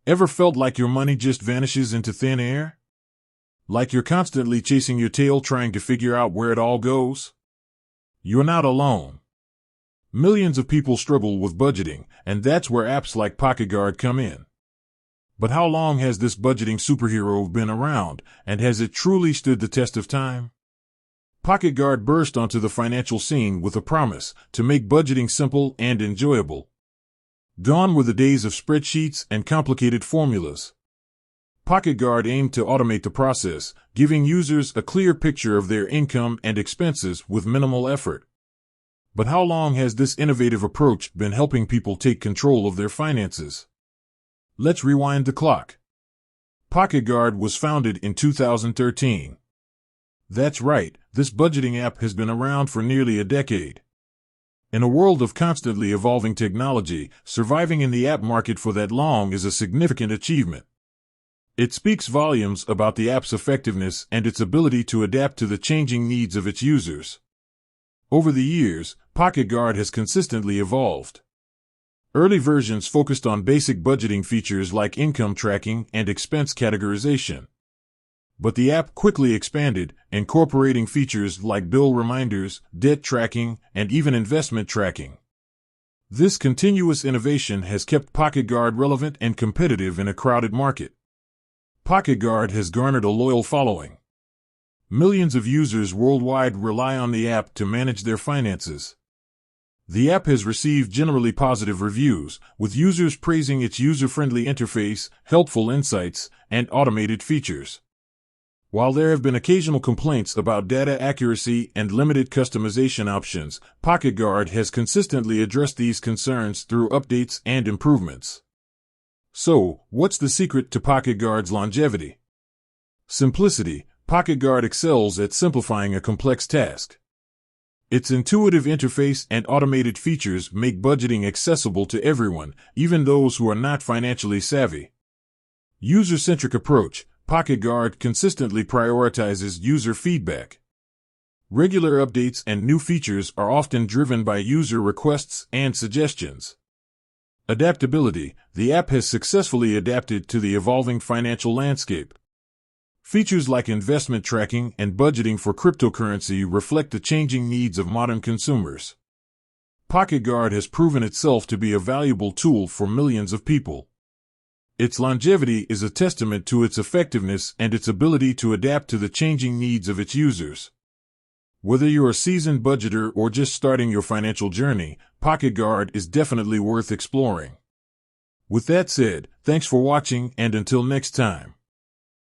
Ever felt like your money just vanishes into thin air? Like you're constantly chasing your tail trying to figure out where it all goes? You're not alone. Millions of people struggle with budgeting, and that's where apps like PocketGuard come in. But how long has this budgeting superhero been around, and has it truly stood the test of time? PocketGuard burst onto the financial scene with a promise to make budgeting simple and enjoyable. Gone were the days of spreadsheets and complicated formulas. PocketGuard aimed to automate the process, giving users a clear picture of their income and expenses with minimal effort. But how long has this innovative approach been helping people take control of their finances? Let's rewind the clock. PocketGuard was founded in 2013. That's right, this budgeting app has been around for nearly a decade. In a world of constantly evolving technology, surviving in the app market for that long is a significant achievement. It speaks volumes about the app's effectiveness and its ability to adapt to the changing needs of its users. Over the years, PocketGuard has consistently evolved. Early versions focused on basic budgeting features like income tracking and expense categorization. But the app quickly expanded, incorporating features like bill reminders, debt tracking, and even investment tracking. This continuous innovation has kept PocketGuard relevant and competitive in a crowded market. PocketGuard has garnered a loyal following. Millions of users worldwide rely on the app to manage their finances. The app has received generally positive reviews, with users praising its user-friendly interface, helpful insights, and automated features. While there have been occasional complaints about data accuracy and limited customization options, PocketGuard has consistently addressed these concerns through updates and improvements. So, what's the secret to PocketGuard's longevity? Simplicity. PocketGuard excels at simplifying a complex task. Its intuitive interface and automated features make budgeting accessible to everyone, even those who are not financially savvy. User-centric approach. PocketGuard consistently prioritizes user feedback. Regular updates and new features are often driven by user requests and suggestions. Adaptability. The app has successfully adapted to the evolving financial landscape. Features like investment tracking and budgeting for cryptocurrency reflect the changing needs of modern consumers. PocketGuard has proven itself to be a valuable tool for millions of people. Its longevity is a testament to its effectiveness and its ability to adapt to the changing needs of its users. Whether you're a seasoned budgeter or just starting your financial journey, PocketGuard is definitely worth exploring. With that said, thanks for watching, and until next time.